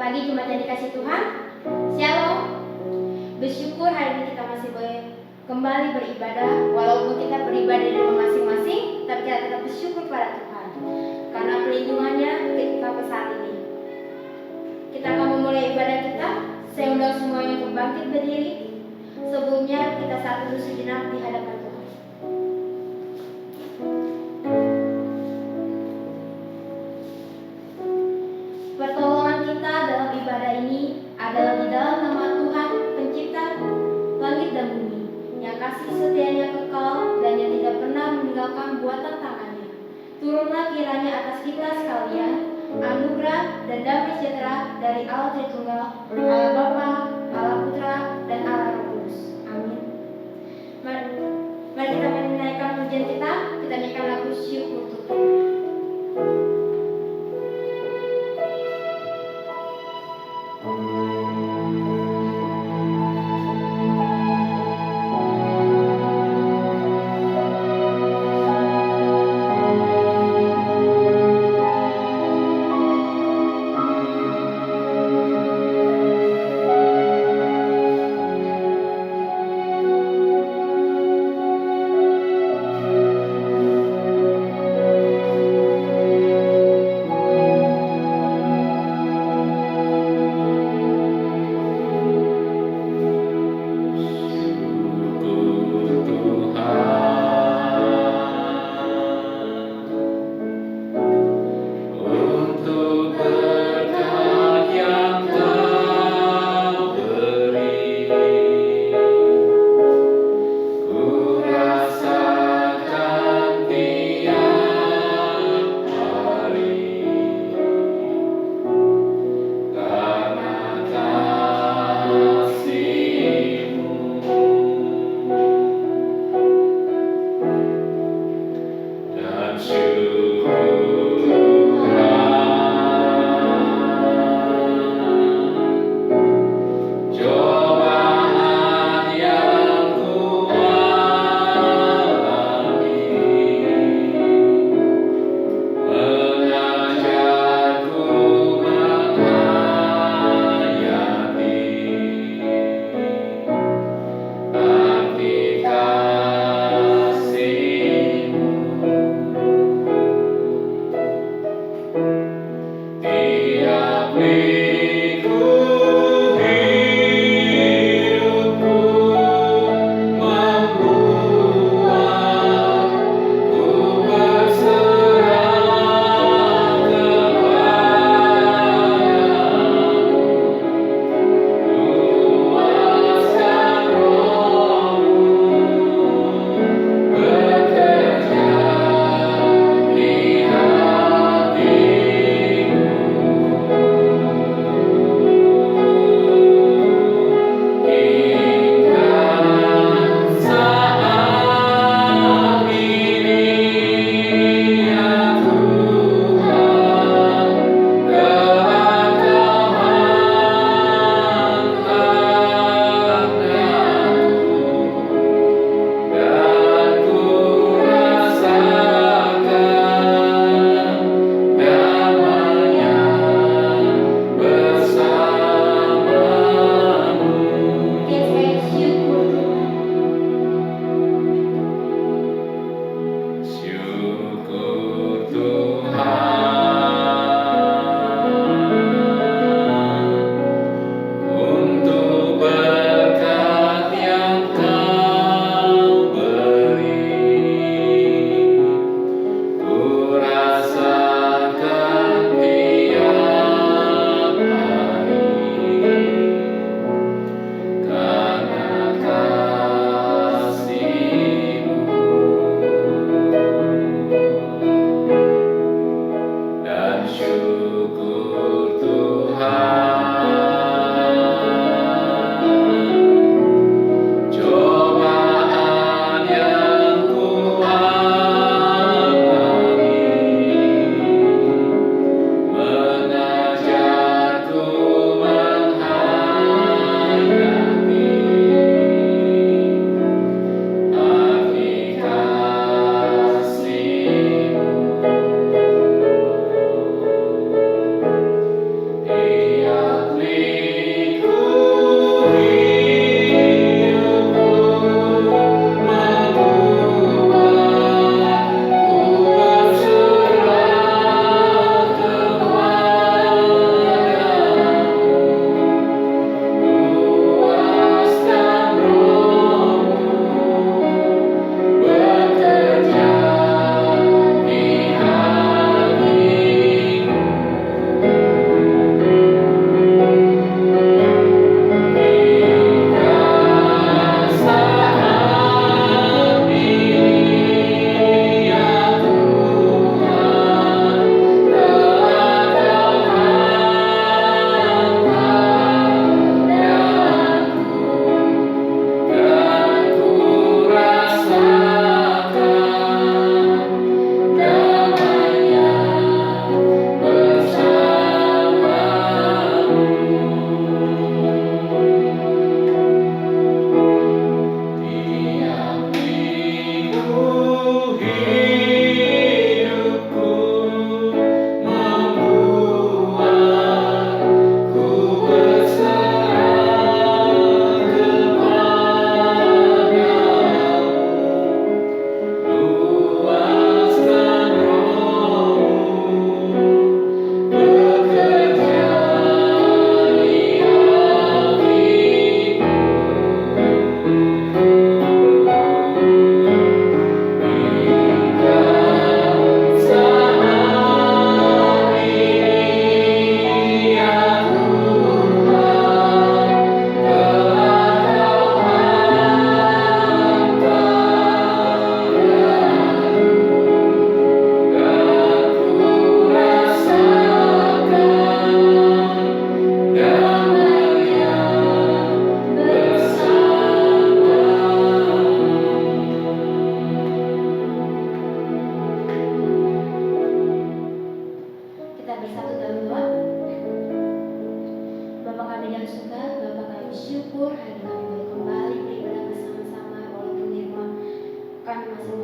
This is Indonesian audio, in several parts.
pagi Jumat yang dikasih Tuhan. Shalom. Bersyukur hari ini kita masih boleh kembali beribadah. Walaupun kita beribadah di rumah masing-masing, tapi kita tetap bersyukur pada Tuhan karena perlindungannya sampai saat ini. Kita akan memulai ibadah kita. Saya undang semua yang untuk bangkit berdiri. Sebelumnya kita satu dulu sejenak di hadapan Tuhan. Pertolongan kita dalam ibadah ini adalah di dalam nama Tuhan Pencipta langit dan bumi, yang kasih setianya kekal dan yang tidak pernah meninggalkan buatan tangannya. Turunlah kiranya atas kita sekalian anugerah dan damai sejahtera dari Allah Tritunggal, Allah Bapa, Allah Putra, dan Allah Roh Kudus. Amin. Mari kita menaikkan pujian kita nyanyikan lagu syukur Tuhan.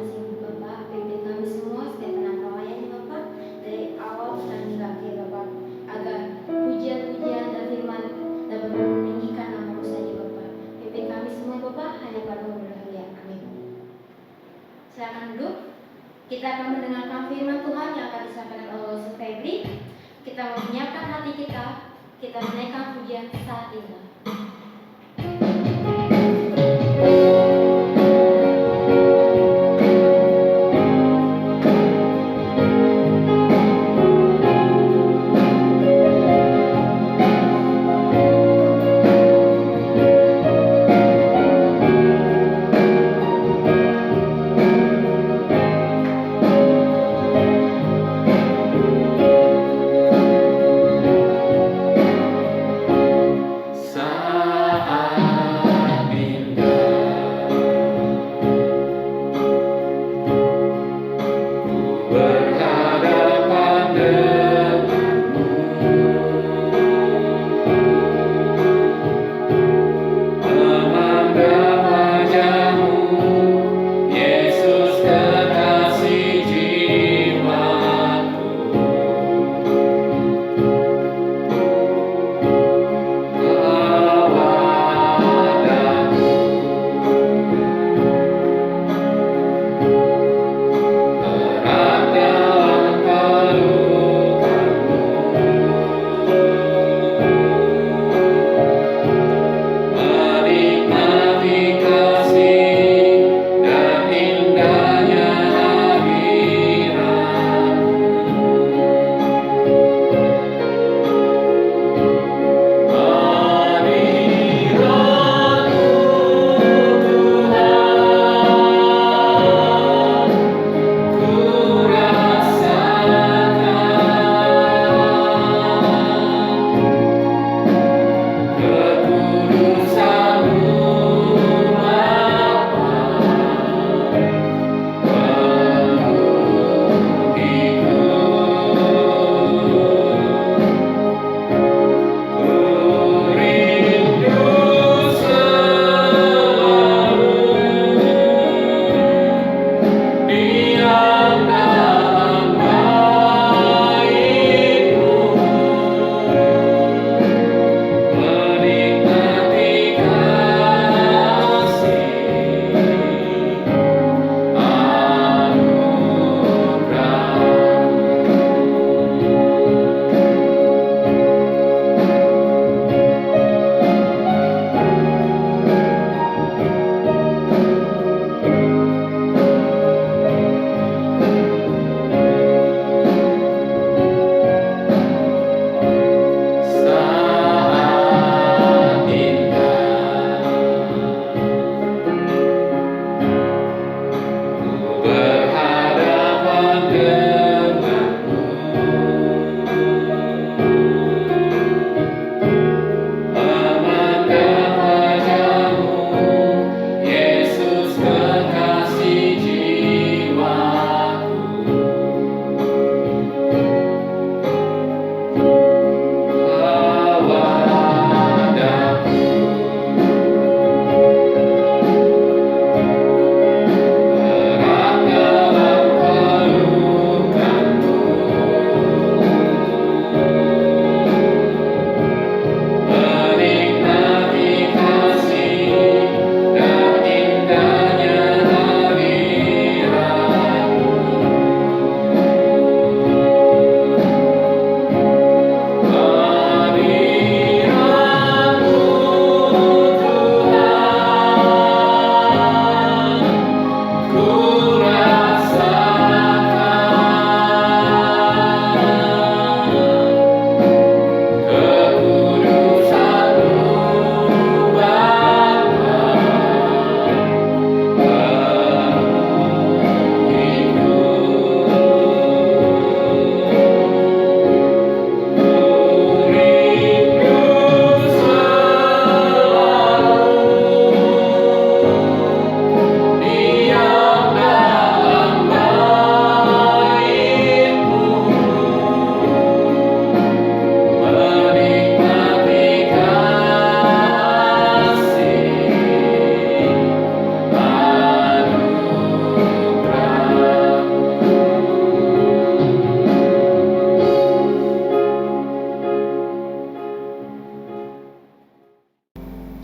kasih Bapak, pimpin kami semua setiap penampilan melayani Bapak dari awal dan hingga akhir Bapak, agar pujian-pujian dan firman dapat meninggikan nama-Mu saja Bapak. Pimpin kami semua Bapak, hanya pada-Mu berdoa. Amin. Silakan duduk. Kita akan mendengarkan firman Tuhan yang akan disampaikan oleh Ustaz Febri. Kita menyiapkan hati kita menaikkan pujian saat ini. Sa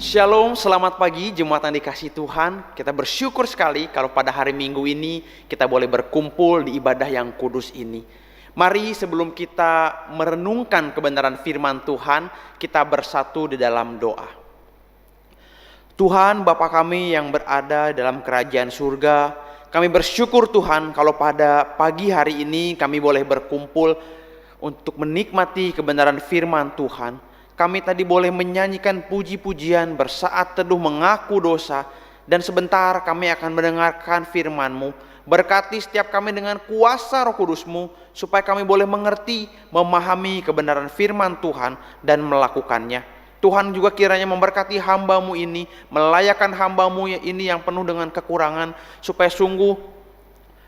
Shalom, selamat pagi jemaat yang dikasihi Tuhan. Kita bersyukur sekali kalau pada hari Minggu ini kita boleh berkumpul di ibadah yang kudus ini. Mari sebelum kita merenungkan kebenaran firman Tuhan, kita bersatu di dalam doa. Tuhan Bapa kami yang berada dalam kerajaan surga, kami bersyukur Tuhan kalau pada pagi hari ini kami boleh berkumpul untuk menikmati kebenaran firman Tuhan. Kami tadi boleh menyanyikan puji-pujian, bersaat teduh mengaku dosa, dan sebentar kami akan mendengarkan firman-Mu. Berkati setiap kami dengan kuasa Roh Kudus-Mu, supaya kami boleh mengerti, memahami kebenaran firman Tuhan, dan melakukannya. Tuhan juga kiranya memberkati hamba-Mu ini, melayakan hamba-Mu ini yang penuh dengan kekurangan, supaya sungguh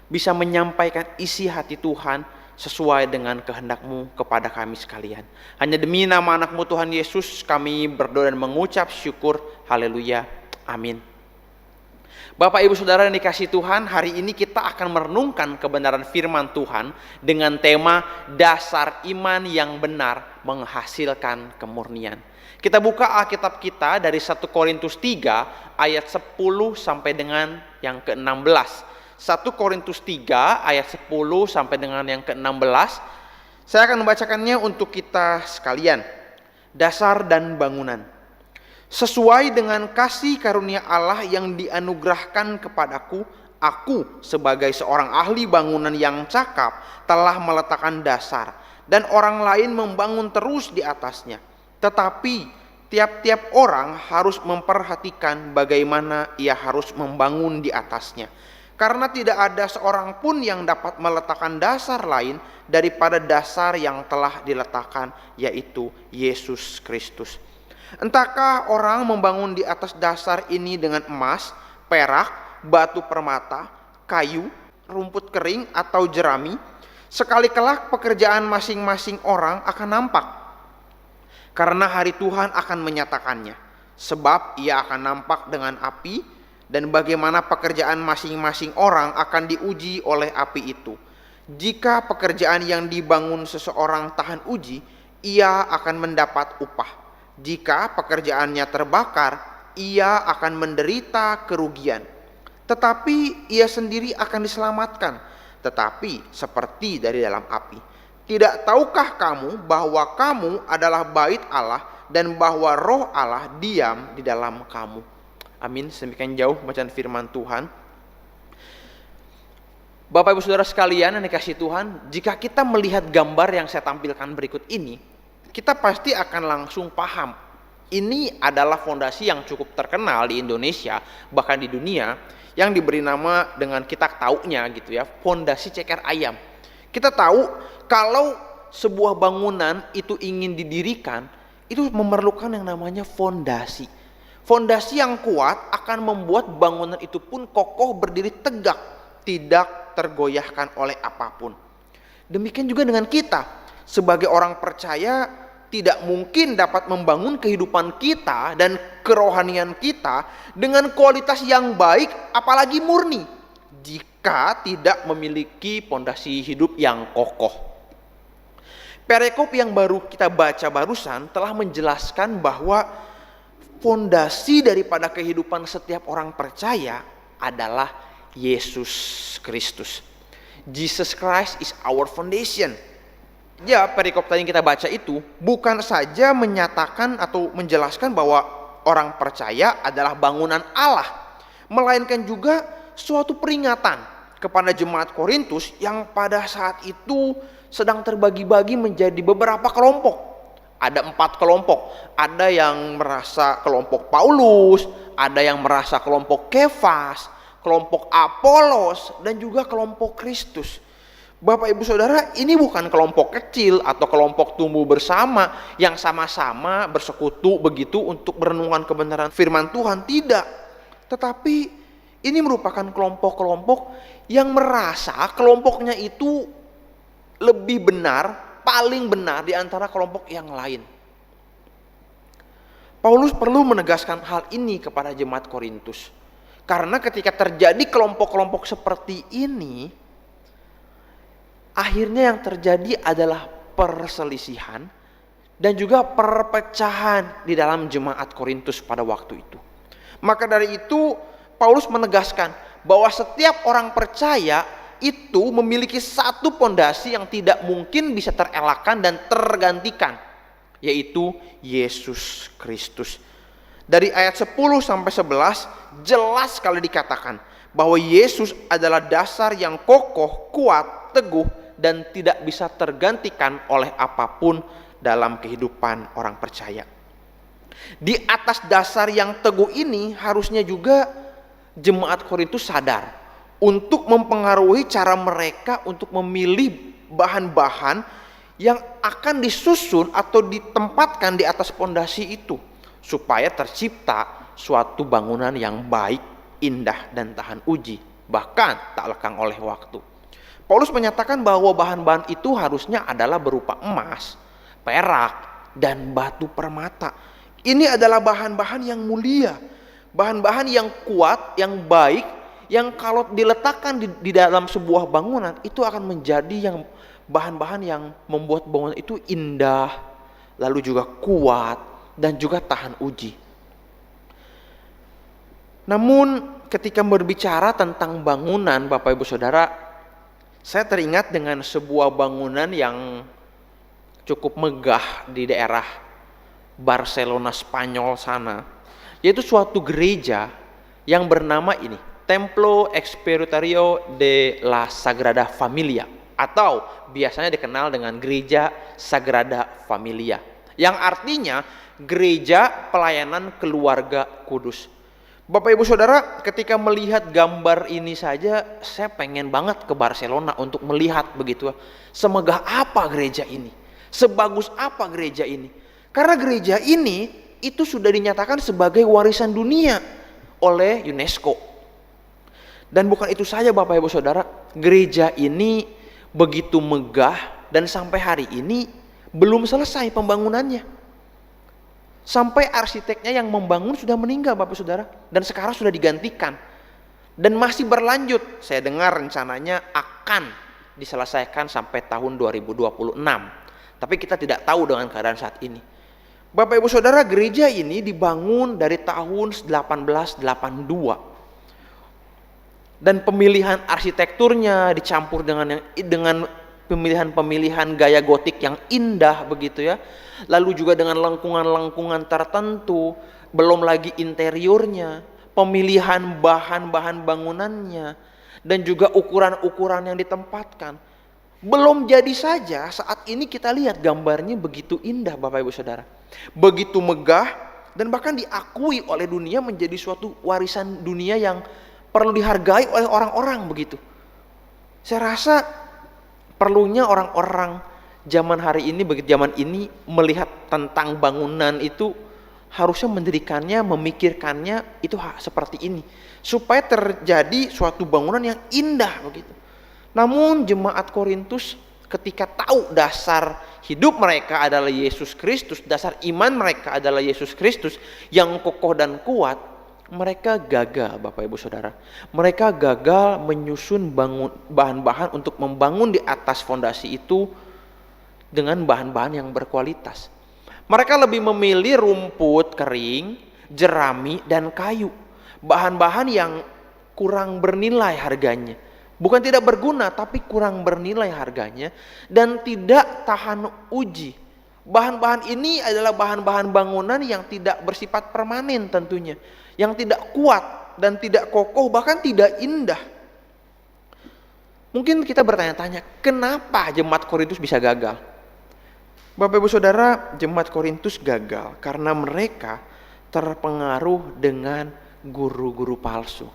bisa menyampaikan isi hati Tuhan, sesuai dengan kehendak-Mu kepada kami sekalian. Hanya demi nama anak-Mu Tuhan Yesus kami berdoa dan mengucap syukur. Haleluya. Amin. Bapak Ibu Saudara yang dikasihi Tuhan, hari ini kita akan merenungkan kebenaran firman Tuhan dengan tema dasar iman yang benar menghasilkan kemurnian. Kita buka Alkitab kita dari 1 Korintus 3 ayat 10 sampai dengan yang ke-16. 1 Korintus 3 ayat 10 sampai dengan yang ke-16. Saya akan membacakannya untuk kita sekalian. Dasar dan bangunan. Sesuai dengan kasih karunia Allah yang dianugerahkan kepadaku, aku sebagai seorang ahli bangunan yang cakap telah meletakkan dasar, dan orang lain membangun terus di atasnya. Tetapi tiap-tiap orang harus memperhatikan bagaimana ia harus membangun di atasnya. Karena tidak ada seorang pun yang dapat meletakkan dasar lain daripada dasar yang telah diletakkan, yaitu Yesus Kristus. Entahkah orang membangun di atas dasar ini dengan emas, perak, batu permata, kayu, rumput kering, atau jerami, sekali kelak pekerjaan masing-masing orang akan nampak. Karena hari Tuhan akan menyatakannya, sebab ia akan nampak dengan api, dan bagaimana pekerjaan masing-masing orang akan diuji oleh api itu. Jika pekerjaan yang dibangun seseorang tahan uji, ia akan mendapat upah. Jika pekerjaannya terbakar, ia akan menderita kerugian. Tetapi ia sendiri akan diselamatkan, tetapi seperti dari dalam api. Tidak tahukah kamu bahwa kamu adalah bait Allah, dan bahwa Roh Allah diam di dalam kamu? Amin. Sedemikian jauh bacaan firman Tuhan. Bapak Ibu Saudara sekalian yang dikasihi Tuhan, jika kita melihat gambar yang saya tampilkan berikut ini, kita pasti akan langsung paham. Ini adalah fondasi yang cukup terkenal di Indonesia, bahkan di dunia, yang diberi nama dengan kita taunya gitu ya, fondasi ceker ayam. Kita tahu kalau sebuah bangunan itu ingin didirikan, itu memerlukan yang namanya fondasi. Fondasi yang kuat akan membuat bangunan itu pun kokoh, berdiri tegak, tidak tergoyahkan oleh apapun. Demikian juga dengan kita, sebagai orang percaya, tidak mungkin dapat membangun kehidupan kita dan kerohanian kita dengan kualitas yang baik, apalagi murni, jika tidak memiliki fondasi hidup yang kokoh. Perikop yang baru kita baca barusan telah menjelaskan bahwa fondasi daripada kehidupan setiap orang percaya adalah Yesus Kristus. Jesus Christ is our foundation. Ya, perikop tadi yang kita baca itu bukan saja menyatakan atau menjelaskan bahwa orang percaya adalah bangunan Allah, melainkan juga suatu peringatan kepada jemaat Korintus yang pada saat itu sedang terbagi-bagi menjadi beberapa kelompok. Ada 4 kelompok, ada yang merasa kelompok Paulus, ada yang merasa kelompok Kefas, kelompok Apolos, dan juga kelompok Kristus. Bapak Ibu Saudara, ini bukan kelompok kecil atau kelompok tumbuh bersama yang sama-sama bersekutu begitu untuk merenungkan kebenaran firman Tuhan, tidak. Tetapi ini merupakan kelompok-kelompok yang merasa kelompoknya itu lebih benar, paling benar di antara kelompok yang lain. Paulus perlu menegaskan hal ini kepada jemaat Korintus. Karena ketika terjadi kelompok-kelompok seperti ini, akhirnya yang terjadi adalah perselisihan dan juga perpecahan di dalam jemaat Korintus pada waktu itu. Maka dari itu Paulus menegaskan bahwa setiap orang percaya itu memiliki satu pondasi yang tidak mungkin bisa terelakkan dan tergantikan, yaitu Yesus Kristus. Dari ayat 10 sampai 11 jelas sekali dikatakan bahwa Yesus adalah dasar yang kokoh, kuat, teguh, dan tidak bisa tergantikan oleh apapun dalam kehidupan orang percaya. Di atas dasar yang teguh ini harusnya juga jemaat Korintus sadar untuk mempengaruhi cara mereka untuk memilih bahan-bahan yang akan disusun atau ditempatkan di atas pondasi itu, supaya tercipta suatu bangunan yang baik, indah, dan tahan uji, bahkan tak lekang oleh waktu. Paulus menyatakan bahwa bahan-bahan itu harusnya adalah berupa emas, perak, dan batu permata. Ini adalah bahan-bahan yang mulia, bahan-bahan yang kuat, yang baik, yang kalau diletakkan di dalam sebuah bangunan itu akan menjadi yang bahan-bahan yang membuat bangunan itu indah, lalu juga kuat, dan juga tahan uji. Namun ketika berbicara tentang bangunan, Bapak Ibu Saudara, saya teringat dengan sebuah bangunan yang cukup megah di daerah Barcelona, Spanyol sana, yaitu suatu gereja yang bernama ini, Templo Espirituario de la Sagrada Familia, atau biasanya dikenal dengan Gereja Sagrada Familia, yang artinya Gereja Pelayanan Keluarga Kudus. Bapak Ibu Saudara, ketika melihat gambar ini saja saya pengen banget ke Barcelona untuk melihat begitu. Semegah apa gereja ini? Sebagus apa gereja ini? Karena gereja ini itu sudah dinyatakan sebagai warisan dunia oleh UNESCO. Dan bukan itu saja Bapak Ibu Saudara, gereja ini begitu megah dan sampai hari ini belum selesai pembangunannya. Sampai arsiteknya yang membangun sudah meninggal Bapak Saudara, dan sekarang sudah digantikan. Dan masih berlanjut, saya dengar rencananya akan diselesaikan sampai tahun 2026. Tapi kita tidak tahu dengan keadaan saat ini. Bapak Ibu Saudara, gereja ini dibangun dari tahun 1882. Dan pemilihan arsitekturnya dicampur dengan pemilihan gaya gotik yang indah begitu ya. Lalu juga dengan lengkungan-lengkungan tertentu, belum lagi interiornya, pemilihan bahan-bahan bangunannya, dan juga ukuran-ukuran yang ditempatkan. Belum jadi saja saat ini kita lihat gambarnya begitu indah Bapak Ibu Saudara. Begitu megah dan bahkan diakui oleh dunia menjadi suatu warisan dunia yang perlu dihargai oleh orang-orang begitu. Saya rasa perlunya orang-orang zaman hari ini, begitu zaman ini melihat tentang bangunan itu harusnya mendirikannya, memikirkannya itu seperti ini, supaya terjadi suatu bangunan yang indah begitu. Namun jemaat Korintus ketika tahu dasar hidup mereka adalah Yesus Kristus, dasar iman mereka adalah Yesus Kristus yang kokoh dan kuat, mereka gagal Bapak Ibu Saudara. Mereka gagal menyusun bahan-bahan untuk membangun di atas fondasi itu dengan bahan-bahan yang berkualitas. Mereka lebih memilih rumput kering, jerami, dan kayu. Bahan-bahan yang kurang bernilai harganya. Bukan tidak berguna, tapi kurang bernilai harganya dan tidak tahan uji. Bahan-bahan ini adalah bahan-bahan bangunan yang tidak bersifat permanen tentunya, yang tidak kuat dan tidak kokoh, bahkan tidak indah. Mungkin kita bertanya-tanya, kenapa jemaat Korintus bisa gagal? Bapak Ibu Saudara, jemaat Korintus gagal karena mereka terpengaruh dengan guru-guru palsu.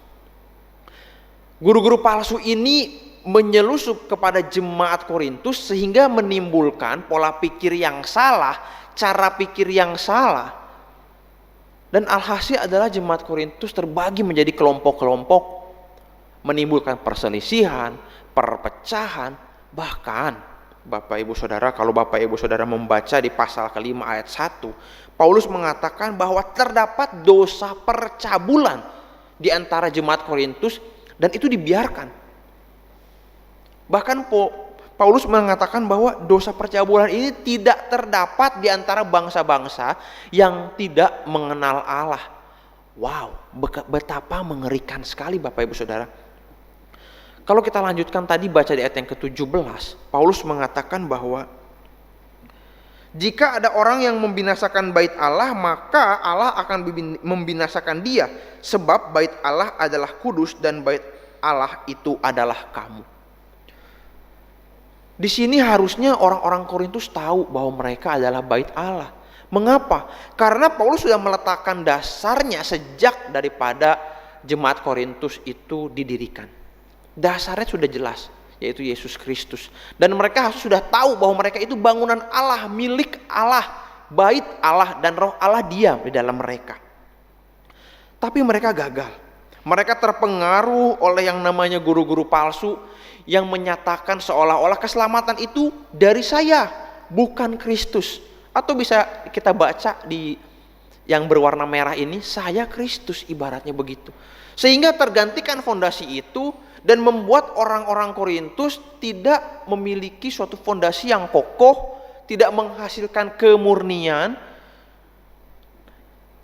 Guru-guru palsu ini menyelusup kepada jemaat Korintus sehingga menimbulkan pola pikir yang salah, cara pikir yang salah. Dan alhasil adalah jemaat Korintus terbagi menjadi kelompok-kelompok, menimbulkan perselisihan, perpecahan, bahkan Bapak Ibu Saudara, kalau Bapak Ibu Saudara membaca di pasal ke-5 ayat 1, Paulus mengatakan bahwa terdapat dosa percabulan di antara jemaat Korintus dan itu dibiarkan. Bahkan Paulus mengatakan bahwa dosa percabulan ini tidak terdapat di antara bangsa-bangsa yang tidak mengenal Allah. Wow, betapa mengerikan sekali Bapak Ibu Saudara. Kalau kita lanjutkan tadi baca di ayat yang ke-17, Paulus mengatakan bahwa jika ada orang yang membinasakan bait Allah, maka Allah akan membinasakan dia, sebab bait Allah adalah kudus dan bait Allah itu adalah kamu. Di sini harusnya orang-orang Korintus tahu bahwa mereka adalah bait Allah. Mengapa? Karena Paulus sudah meletakkan dasarnya sejak daripada jemaat Korintus itu didirikan. Dasarnya sudah jelas, yaitu Yesus Kristus. Dan mereka sudah tahu bahwa mereka itu bangunan Allah, milik Allah, bait Allah, dan roh Allah diam di dalam mereka. Tapi mereka gagal. Mereka terpengaruh oleh yang namanya guru-guru palsu yang menyatakan seolah-olah keselamatan itu dari saya, bukan Kristus. Atau bisa kita baca di yang berwarna merah ini, saya Kristus, ibaratnya begitu. Sehingga tergantikan fondasi itu dan membuat orang-orang Korintus tidak memiliki suatu fondasi yang kokoh, tidak menghasilkan kemurnian,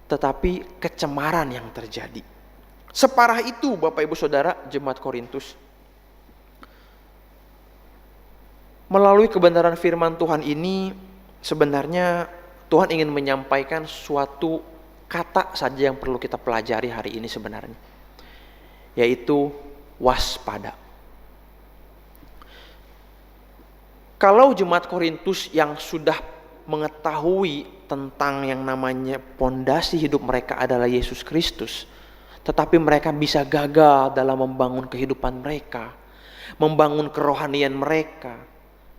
tetapi kecemaran yang terjadi. Separah itu Bapak Ibu Saudara jemaat Korintus. Melalui kebenaran firman Tuhan ini, sebenarnya Tuhan ingin menyampaikan suatu kata saja yang perlu kita pelajari hari ini sebenarnya, yaitu waspada. Kalau jemaat Korintus yang sudah mengetahui tentang yang namanya pondasi hidup mereka adalah Yesus Kristus, tetapi mereka bisa gagal dalam membangun kehidupan mereka, membangun kerohanian mereka,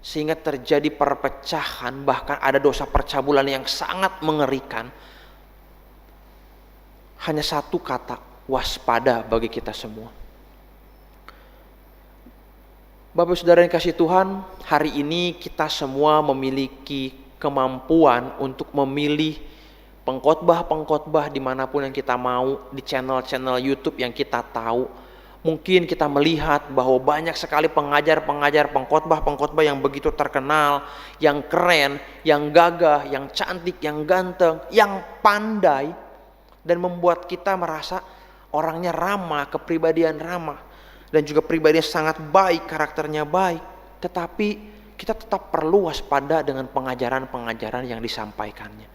sehingga terjadi perpecahan, bahkan ada dosa percabulan yang sangat mengerikan. Hanya satu kata, waspada bagi kita semua. Bapak Saudara yang kasih Tuhan, hari ini kita semua memiliki kemampuan untuk memilih pengkhotbah-pengkhotbah dimanapun yang kita mau, di channel-channel YouTube yang kita tahu. Mungkin kita melihat bahwa banyak sekali pengajar-pengajar, pengkhotbah-pengkhotbah yang begitu terkenal, yang keren, yang gagah, yang cantik, yang ganteng, yang pandai, dan membuat kita merasa orangnya ramah, kepribadian ramah, dan juga pribadinya sangat baik, karakternya baik. Tetapi kita tetap perlu waspada dengan pengajaran-pengajaran yang disampaikannya.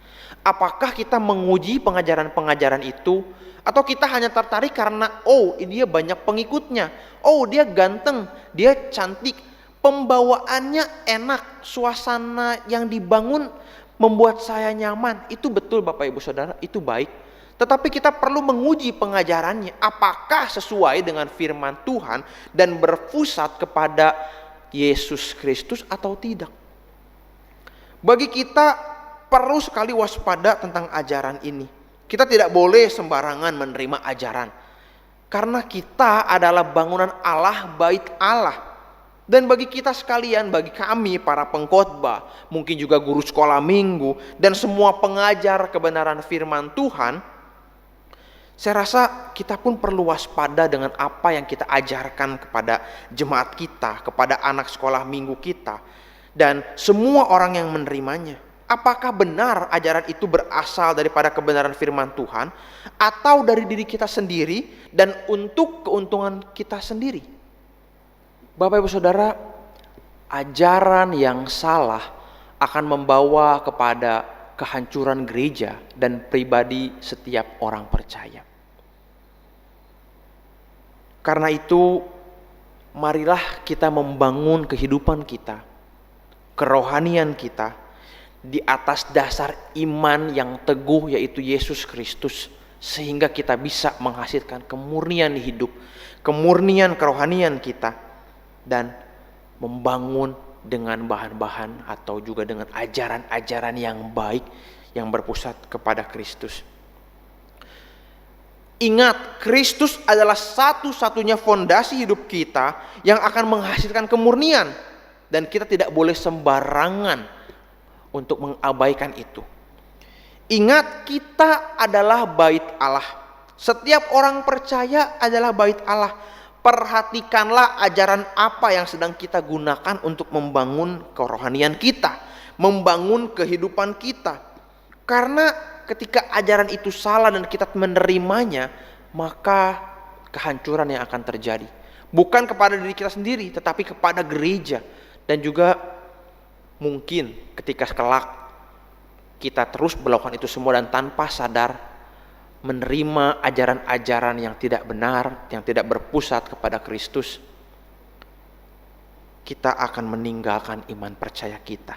Apakah kita menguji pengajaran-pengajaran itu, atau kita hanya tertarik karena dia banyak pengikutnya, dia ganteng, dia cantik, pembawaannya enak, suasana yang dibangun membuat saya nyaman. Itu betul Bapak Ibu Saudara, itu baik. Tetapi kita perlu menguji pengajarannya, apakah sesuai dengan firman Tuhan dan berpusat kepada Yesus Kristus atau tidak. Bagi kita perlu sekali waspada tentang ajaran ini. Kita tidak boleh sembarangan menerima ajaran, karena kita adalah bangunan Allah, bait Allah. Dan bagi kita sekalian, bagi kami para pengkhotbah, mungkin juga guru sekolah minggu, dan semua pengajar kebenaran firman Tuhan, saya rasa kita pun perlu waspada dengan apa yang kita ajarkan kepada jemaat kita, kepada anak sekolah minggu kita, dan semua orang yang menerimanya. Apakah benar ajaran itu berasal daripada kebenaran firman Tuhan, atau dari diri kita sendiri dan untuk keuntungan kita sendiri? Bapak Ibu Saudara, ajaran yang salah akan membawa kepada kehancuran gereja dan pribadi setiap orang percaya. Karena itu, marilah kita membangun kehidupan kita, kerohanian kita, di atas dasar iman yang teguh, yaitu Yesus Kristus, sehingga kita bisa menghasilkan kemurnian hidup, kemurnian kerohanian kita, dan membangun dengan bahan-bahan atau juga dengan ajaran-ajaran yang baik yang berpusat kepada Kristus. Ingat, Kristus adalah satu-satunya fondasi hidup kita yang akan menghasilkan kemurnian, dan kita tidak boleh sembarangan untuk mengabaikan itu. Ingat, kita adalah bait Allah. Setiap orang percaya adalah bait Allah. perhatikanlah ajaran apa yang sedang kita gunakan untuk membangun kerohanian kita, membangun kehidupan kita. Karena ketika ajaran itu salah dan kita menerimanya, maka kehancuran yang akan terjadi. Bukan kepada diri kita sendiri, tetapi kepada gereja. Dan juga mungkin ketika kelak kita terus melakukan itu semua dan tanpa sadar menerima ajaran-ajaran yang tidak benar, yang tidak berpusat kepada Kristus, kita akan meninggalkan iman percaya kita.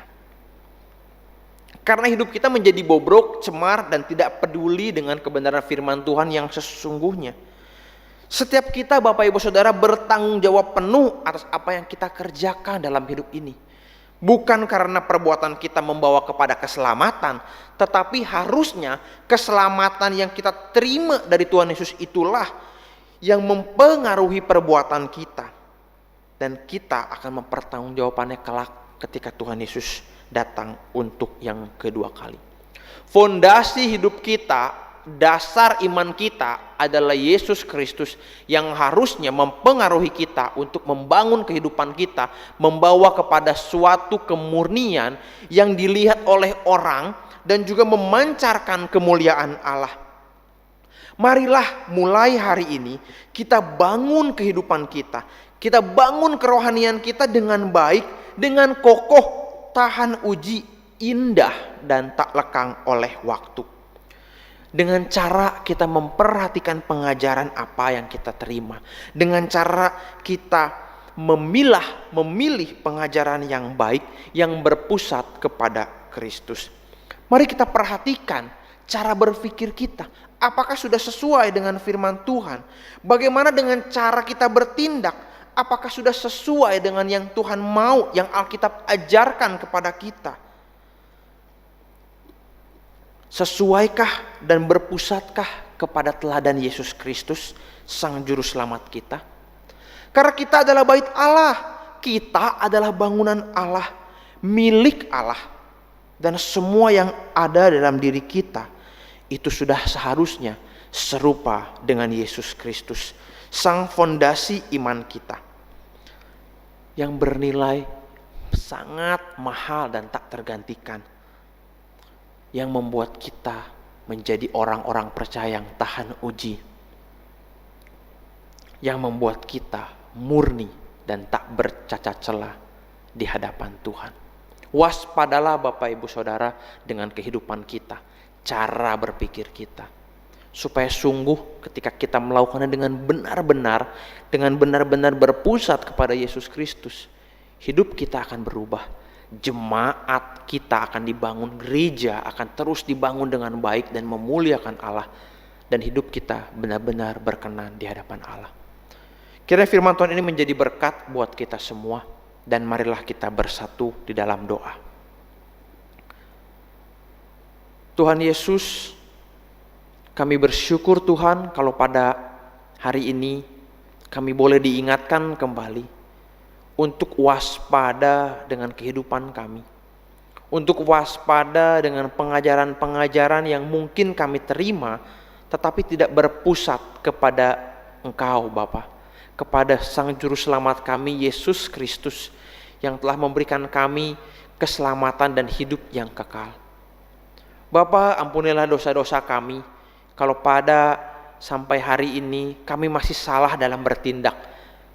Karena hidup kita menjadi bobrok, cemar, dan tidak peduli dengan kebenaran firman Tuhan yang sesungguhnya. Setiap kita, Bapak Ibu Saudara, bertanggung jawab penuh atas apa yang kita kerjakan dalam hidup ini. Bukan karena perbuatan kita membawa kepada keselamatan, tetapi harusnya keselamatan yang kita terima dari Tuhan Yesus itulah yang mempengaruhi perbuatan kita. Dan kita akan mempertanggungjawabannya kelak ketika Tuhan Yesus datang untuk yang kedua kali. Fondasi hidup kita, dasar iman kita adalah Yesus Kristus yang harusnya mempengaruhi kita untuk membangun kehidupan kita, membawa kepada suatu kemurnian yang dilihat oleh orang dan juga memancarkan kemuliaan Allah. Marilah mulai hari ini kita bangun kehidupan kita, kita bangun kerohanian kita dengan baik, dengan kokoh, tahan uji, indah dan tak lekang oleh waktu. Dengan cara kita memperhatikan pengajaran apa yang kita terima. Dengan cara kita memilih pengajaran yang baik, yang berpusat kepada Kristus. Mari kita perhatikan cara berpikir kita. Apakah sudah sesuai dengan firman Tuhan? Bagaimana dengan cara kita bertindak? Apakah sudah sesuai dengan yang Tuhan mau, yang Alkitab ajarkan kepada kita? Sesuaikah dan berpusatkah kepada teladan Yesus Kristus, Sang Juru Selamat kita? Karena kita adalah bait Allah, kita adalah bangunan Allah, milik Allah. Dan semua yang ada dalam diri kita, itu sudah seharusnya serupa dengan Yesus Kristus, Sang fondasi iman kita. Yang bernilai sangat mahal dan tak tergantikan. Yang membuat kita menjadi orang-orang percaya yang tahan uji. Yang membuat kita murni dan tak bercacat celah di hadapan Tuhan. Waspadalah Bapak Ibu Saudara dengan kehidupan kita, cara berpikir kita. Supaya sungguh ketika kita melakukannya dengan benar-benar, dengan benar-benar berpusat kepada Yesus Kristus, hidup kita akan berubah. Jemaat kita akan dibangun, gereja akan terus dibangun dengan baik dan memuliakan Allah, dan hidup kita benar-benar berkenan di hadapan Allah. Kiranya firman Tuhan ini menjadi berkat buat kita semua, dan marilah kita bersatu di dalam doa. Tuhan Yesus, kami bersyukur Tuhan kalau pada hari ini kami boleh diingatkan kembali untuk waspada dengan kehidupan kami. Untuk waspada dengan pengajaran-pengajaran yang mungkin kami terima, tetapi tidak berpusat kepada Engkau Bapa, kepada Sang Juru Selamat kami, Yesus Kristus, yang telah memberikan kami keselamatan dan hidup yang kekal. Bapa, ampunilah dosa-dosa kami, kalau pada sampai hari ini kami masih salah dalam bertindak,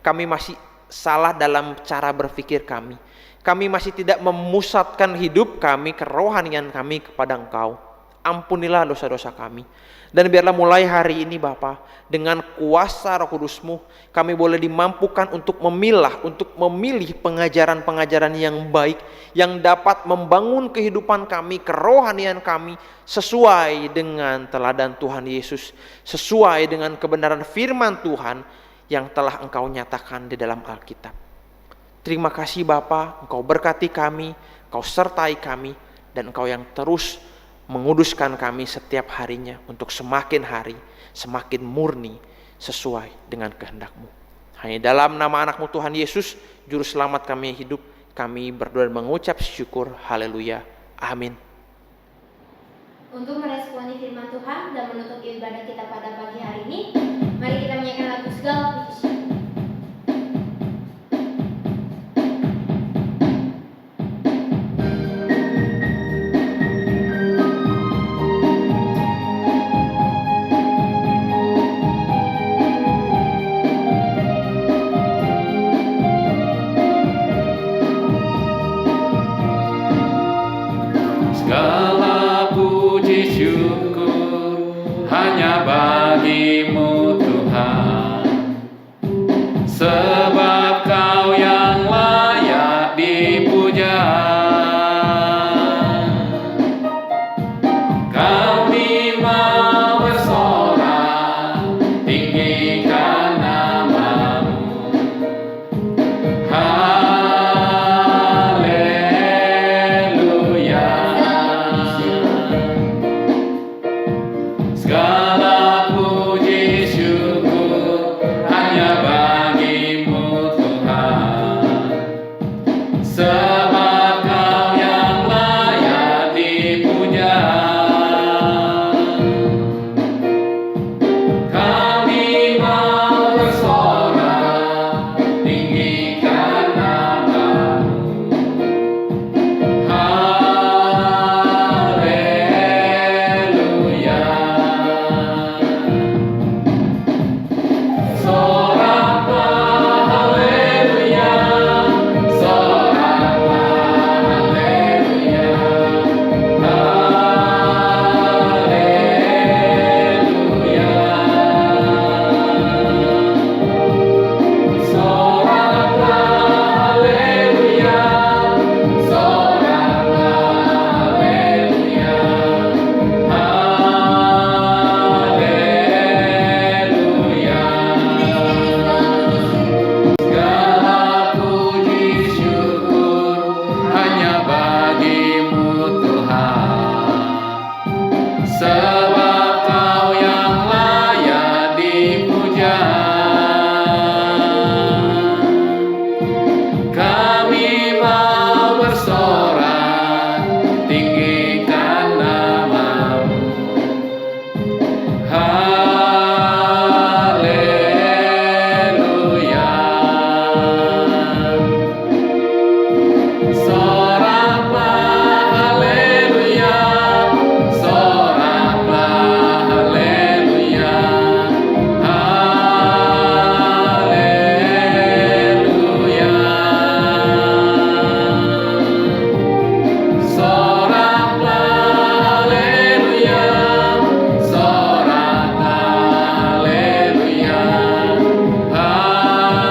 kami masih salah dalam cara berpikir kami. Kami masih tidak memusatkan hidup kami, kerohanian kami kepada Engkau. Ampunilah dosa-dosa kami. Dan biarlah mulai hari ini Bapa, dengan kuasa Roh Kudus-Mu, kami boleh dimampukan untuk memilah, untuk memilih pengajaran-pengajaran yang baik, yang dapat membangun kehidupan kami, kerohanian kami, sesuai dengan teladan Tuhan Yesus, sesuai dengan kebenaran firman Tuhan yang telah Engkau nyatakan di dalam Alkitab. Terima kasih Bapa, Engkau berkati kami, Engkau sertai kami, dan Engkau yang terus menguduskan kami setiap harinya untuk semakin hari, semakin murni sesuai dengan kehendak-Mu. Hanya dalam nama anak-Mu Tuhan Yesus, Juru Selamat kami yang hidup, kami berdoa dan mengucap syukur. Haleluya. Amin. Untuk meresponi firman Tuhan dan menutup ibadah kita pada pagi hari ini, mari kita menyanyikan lagu Segala Puji Syukur. bagimu Tuhan, sebab Kau yang layak dipuja. Kami mau bersorak, tinggikan nama-Mu. Haleluya. Segala puji syukur hanya bagimu Tuhan, sebab Kau yang layak dipuja. Kami mau bersorak, tinggikan nama-Mu. Haleluya. Soraklah haleluya, soraklah haleluya, haleluya. Soraklah haleluya, soraklah haleluya, haleluya. Segala puji syukur hanya bagimu Tuhan, sebab Kau yang layak dipuja. Kami mau bersorak, tinggikan nama-Mu. Haleluya. Soraklah haleluya, soraklah haleluya, haleluya. Soraklah haleluya, soraklah haleluya, haleluya.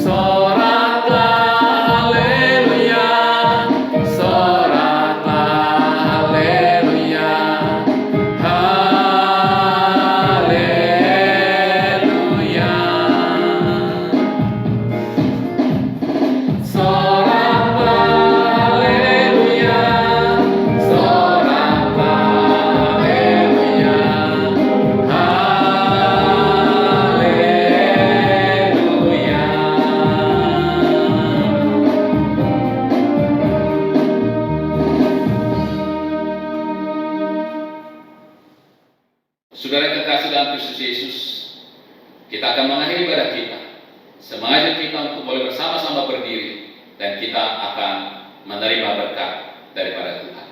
Soraklah haleluya, soraklah haleluya, haleluya. Soraklah haleluya, soraklah haleluya, haleluya. Saudara kekasih dalam Kristus Yesus, kita akan mengakhiri ibadah kita. Semangat kita untuk boleh bersama-sama berdiri dan kita akan menerima berkat daripada Tuhan.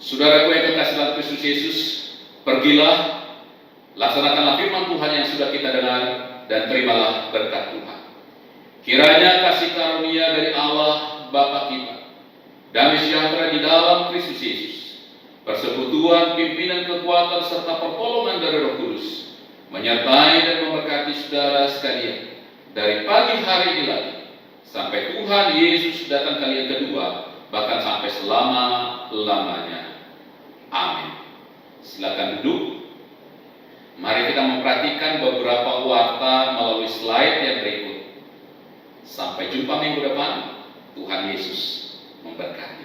Saudaraku yang kekasih dalam Kristus Yesus, pergilah, laksanakanlah firman Tuhan yang sudah kita dengar dan terimalah berkat Tuhan. Kiranya kasih karunia dari Allah Bapa kita, damai sejahtera di dalam Kristus Yesus, persekutuan, pimpinan, kekuatan, serta pertolongan dari Roh Kudus menyertai dan memberkati saudara sekalian dari pagi hari ini lagi sampai Tuhan Yesus datang kali yang kedua, bahkan sampai selama-lamanya. Amin. Silakan duduk. Mari kita memperhatikan beberapa warta melalui slide yang berikut. Sampai jumpa minggu depan. Tuhan Yesus memberkati.